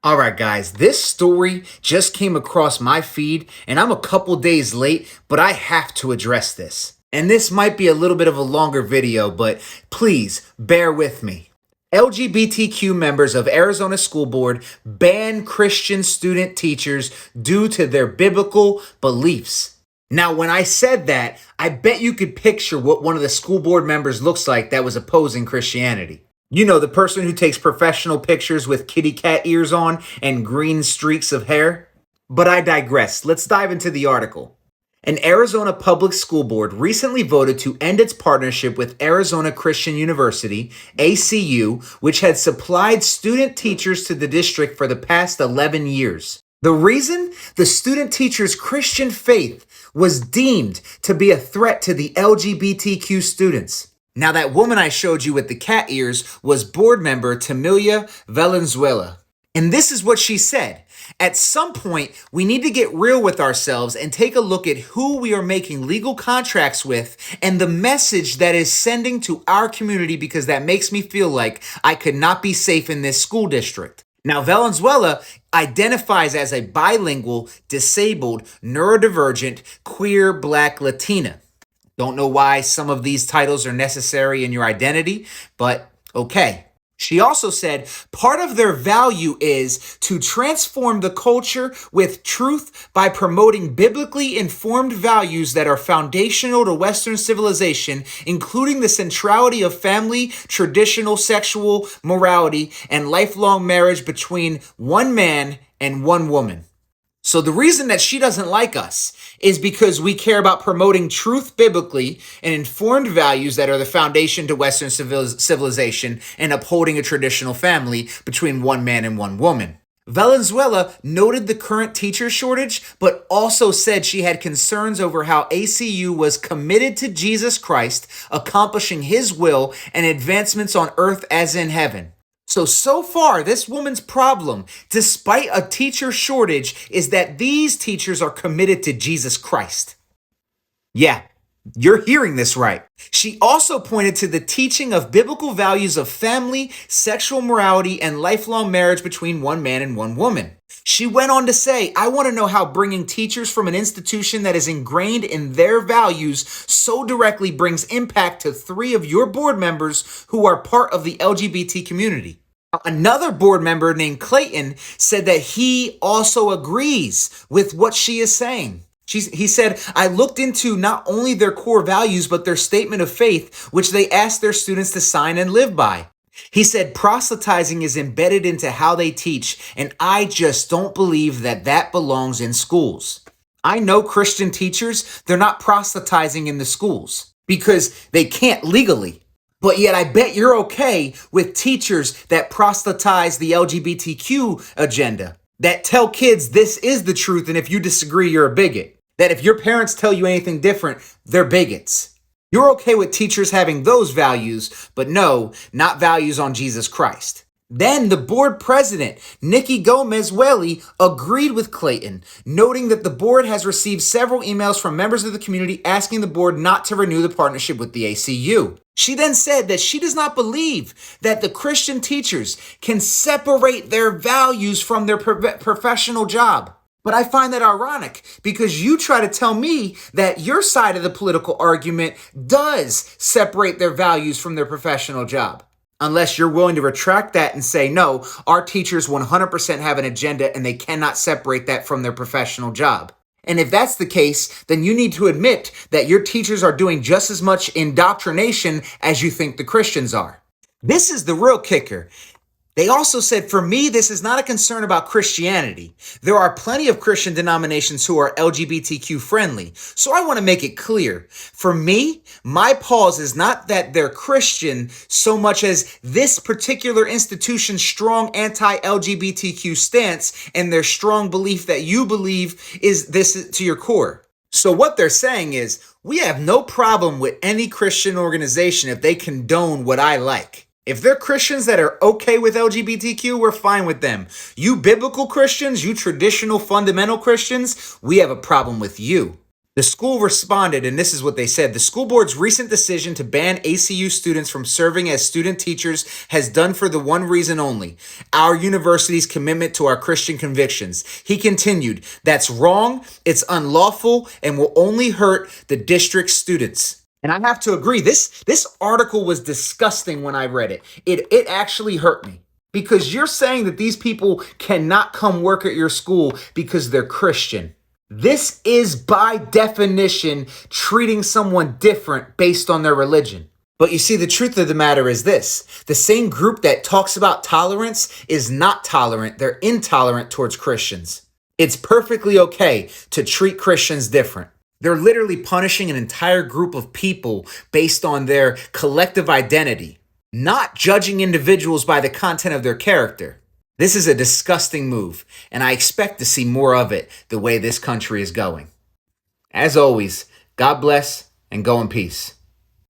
All right, guys, this story just came across my feed, and I'm a couple days late, but I have to address this. And this might be a little bit of a longer video, but please bear with me. LGBTQ members of Arizona School Board ban Christian student teachers due to their biblical beliefs. Now, when I said that, I bet you could picture what one of the school board members looks like that was opposing Christianity. You know, the person who takes professional pictures with kitty cat ears on and green streaks of hair? But I digress. Let's dive into the article. An Arizona public school board recently voted to end its partnership with Arizona Christian University, ACU, which had supplied student teachers to the district for the past 11 years. The reason? The student teacher's Christian faith was deemed to be a threat to the LGBTQ students. Now, that woman I showed you with the cat ears was board member Tamilia Valenzuela. And this is what she said. At some point, we need to get real with ourselves and take a look at who we are making legal contracts with and the message that is sending to our community, because that makes me feel like I could not be safe in this school district. Now, Valenzuela identifies as a bilingual, disabled, neurodivergent, queer, Black Latina. Don't know why some of these titles are necessary in your identity, but okay. She also said part of their value is to transform the culture with truth by promoting biblically informed values that are foundational to Western civilization, including the centrality of family, traditional sexual morality, and lifelong marriage between one man and one woman. So the reason that she doesn't like us is because we care about promoting truth biblically and informed values that are the foundation to Western civilization and upholding a traditional family between one man and one woman. Valenzuela noted the current teacher shortage, but also said she had concerns over how ACU was committed to Jesus Christ, accomplishing his will and advancements on earth as in heaven. So far, this woman's problem, despite a teacher shortage, is that these teachers are committed to Jesus Christ. Yeah, you're hearing this right. She also pointed to the teaching of biblical values of family, sexual morality, and lifelong marriage between one man and one woman. She went on to say, I want to know how bringing teachers from an institution that is ingrained in their values so directly brings impact to 3 of your board members who are part of the LGBT community. Another board member named Clayton said that he also agrees with what she is saying. He said, I looked into not only their core values, but their statement of faith, which they asked their students to sign and live by. He said proselytizing is embedded into how they teach, and I just don't believe that that belongs in schools. I know Christian teachers, they're not proselytizing in the schools because they can't legally. But yet I bet you're okay with teachers that proselytize the LGBTQ agenda, that tell kids this is the truth, and if you disagree, you're a bigot. That if your parents tell you anything different, they're bigots. You're okay with teachers having those values, but no, not values on Jesus Christ. Then the board president, Nikki Gomez-Welly, agreed with Clayton, noting that the board has received several emails from members of the community asking the board not to renew the partnership with the ACU. She then said that she does not believe that the Christian teachers can separate their values from their professional job. But I find that ironic because you try to tell me that your side of the political argument does separate their values from their professional job. Unless you're willing to retract that and say, no, our teachers 100% have an agenda and they cannot separate that from their professional job. And if that's the case, then you need to admit that your teachers are doing just as much indoctrination as you think the Christians are. This is the real kicker. They also said, for me, this is not a concern about Christianity. There are plenty of Christian denominations who are LGBTQ friendly. So I want to make it clear. For me, my pause is not that they're Christian so much as this particular institution's strong anti-LGBTQ stance and their strong belief that you believe is this to your core. So what they're saying is, we have no problem with any Christian organization if they condone what I like. If they're Christians that are okay with LGBTQ, we're fine with them. You biblical Christians, you traditional fundamental Christians, we have a problem with you. The school responded, and this is what they said. The school board's recent decision to ban ACU students from serving as student teachers has done for the one reason only: our university's commitment to our Christian convictions. He continued, that's wrong, it's unlawful, and will only hurt the district students. And I have to agree, this article was disgusting when I read it. It actually hurt me. Because you're saying that these people cannot come work at your school because they're Christian. This is by definition treating someone different based on their religion. But you see, the truth of the matter is this: the same group that talks about tolerance is not tolerant. They're intolerant towards Christians. It's perfectly okay to treat Christians different. They're literally punishing an entire group of people based on their collective identity, not judging individuals by the content of their character. This is a disgusting move, and I expect to see more of it the way this country is going. As always, God bless and go in peace.